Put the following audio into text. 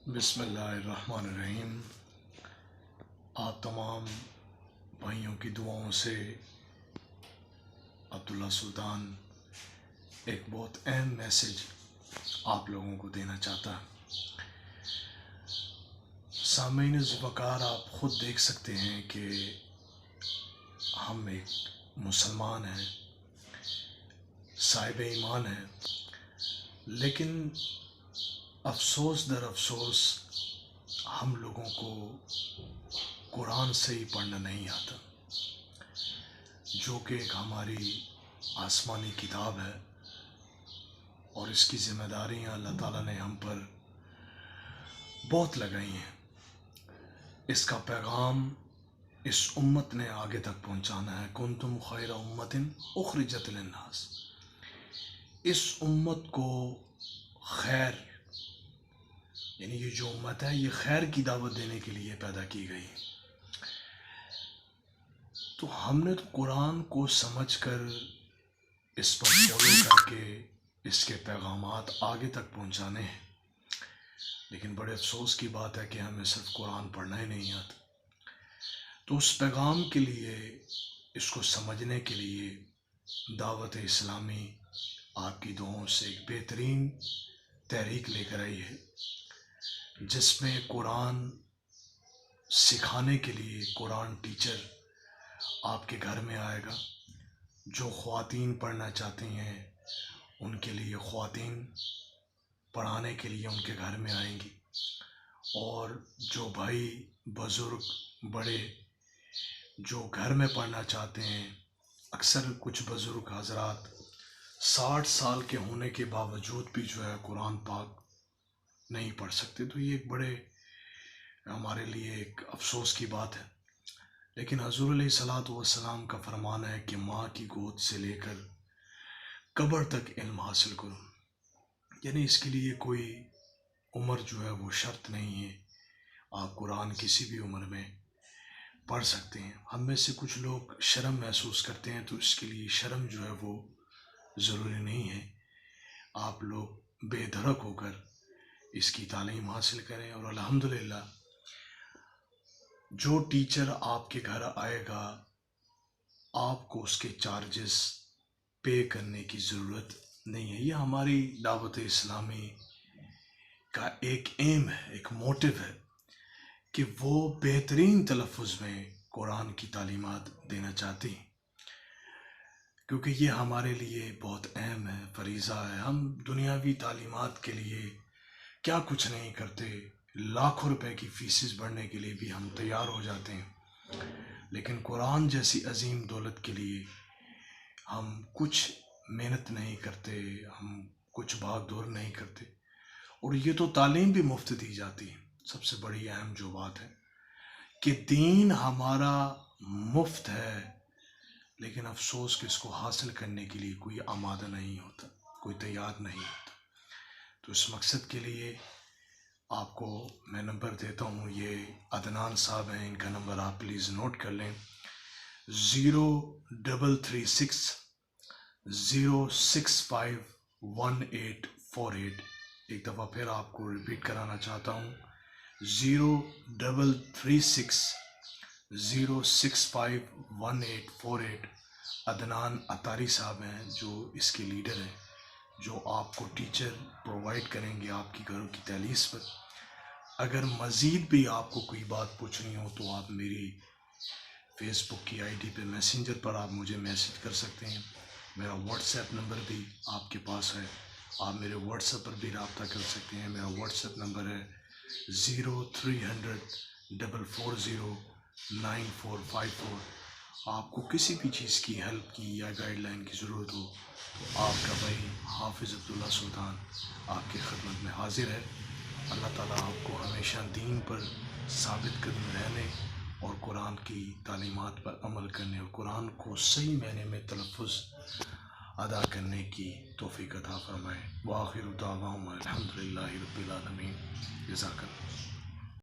بسم اللہ الرحمن الرحیم۔ آپ تمام بھائیوں کی دعاؤں سے عبداللہ سلطان ایک بہت اہم میسج آپ لوگوں کو دینا چاہتا ہے۔ سامعین ذوقار، آپ خود دیکھ سکتے ہیں کہ ہم ایک مسلمان ہیں، صاحب ایمان ہیں، لیکن افسوس در افسوس ہم لوگوں کو قرآن سے ہی پڑھنا نہیں آتا، جو کہ ایک ہماری آسمانی کتاب ہے، اور اس کی ذمہ داریاں اللہ تعالیٰ نے ہم پر بہت لگائی ہیں۔ اس کا پیغام اس امت نے آگے تک پہنچانا ہے۔ کنتم خیر امت اخرجت للناس، اس امت کو خیر، یعنی یہ جو امت ہے یہ خیر کی دعوت دینے کے لیے پیدا کی گئی۔ تو ہم نے تو قرآن کو سمجھ کر اس پر فالو کر کے اس کے پیغامات آگے تک پہنچانے ہیں، لیکن بڑے افسوس کی بات ہے کہ ہمیں صرف قرآن پڑھنا ہی نہیں آتا۔ تو اس پیغام کے لیے، اس کو سمجھنے کے لیے دعوت اسلامی آپ کی دعاؤں سے ایک بہترین تحریک لے کر آئی ہے، جس میں قرآن سکھانے کے لیے قرآن ٹیچر آپ کے گھر میں آئے گا۔ جو خواتین پڑھنا چاہتی ہیں ان کے لیے خواتین پڑھانے کے لیے ان کے گھر میں آئیں گی، اور جو بھائی بزرگ بڑے جو گھر میں پڑھنا چاہتے ہیں، اکثر کچھ بزرگ حضرات 60 سال کے ہونے کے باوجود بھی جو ہے قرآن پاک نہیں پڑھ سکتے، تو یہ ایک بڑے ہمارے لیے ایک افسوس کی بات ہے۔ لیکن حضور علیہ الصلوۃ والسلام کا فرمان ہے کہ ماں کی گود سے لے کر قبر تک علم حاصل کرو، یعنی اس کے لیے کوئی عمر جو ہے وہ شرط نہیں ہے، آپ قرآن کسی بھی عمر میں پڑھ سکتے ہیں۔ ہم میں سے کچھ لوگ شرم محسوس کرتے ہیں، تو اس کے لیے شرم جو ہے وہ ضروری نہیں ہے، آپ لوگ بے دھڑک ہو کر اس کی تعلیم حاصل کریں۔ اور الحمدللہ جو ٹیچر آپ کے گھر آئے گا، آپ کو اس کے چارجز پے کرنے کی ضرورت نہیں ہے۔ یہ ہماری دعوت اسلامی کا ایک ایم ہے، ایک موٹو ہے کہ وہ بہترین تلفظ میں قرآن کی تعلیمات دینا چاہتی ہیں، کیونکہ یہ ہمارے لیے بہت اہم ہے، فریضہ ہے۔ ہم دنیاوی تعلیمات کے لیے کیا کچھ نہیں کرتے، لاکھوں روپے کی فیسز بھرنے کے لیے بھی ہم تیار ہو جاتے ہیں، لیکن قرآن جیسی عظیم دولت کے لیے ہم کچھ محنت نہیں کرتے، ہم کچھ بھاگ دور نہیں کرتے۔ اور یہ تو تعلیم بھی مفت دی جاتی ہے۔ سب سے بڑی اہم جو بات ہے کہ دین ہمارا مفت ہے، لیکن افسوس کہ اس کو حاصل کرنے کے لیے کوئی آمادہ نہیں ہوتا، کوئی تیار نہیں ہوتا۔ تو اس مقصد کے لیے آپ کو میں نمبر دیتا ہوں، یہ عدنان صاحب ہیں، ان کا نمبر آپ پلیز نوٹ کر لیں، 0336 0651848۔ ایک دفعہ پھر آپ کو ریپیٹ کرانا چاہتا ہوں، 0336 0651848۔ عدنان اطاری صاحب ہیں جو اس کے لیڈر ہیں، جو آپ کو ٹیچر پرووائڈ کریں گے آپ کی گھروں کی دہلیز پر۔ اگر مزید بھی آپ کو کوئی بات پوچھنی ہو تو آپ میری فیس بک کی آئی ڈی پہ میسنجر پر آپ مجھے میسج کر سکتے ہیں۔ میرا واٹس ایپ نمبر بھی آپ کے پاس ہے، آپ میرے واٹس ایپ پر بھی رابطہ کر سکتے ہیں۔ میرا واٹس ایپ نمبر ہے 0300 440 9454۔ آپ کو کسی بھی چیز کی ہیلپ کی یا گائیڈ لائن کی ضرورت ہو، آپ کا بھائی حافظ عبداللہ سلطان آپ کی خدمت میں حاضر ہے۔ اللہ تعالیٰ آپ کو ہمیشہ دین پر ثابت قدم رہنے اور قرآن کی تعلیمات پر عمل کرنے اور قرآن کو صحیح معنی میں تلفظ ادا کرنے کی توفیق عطا فرمائے۔ وآخر دعواہم الحمدللہ رب العالمین۔ جزاک اللہ۔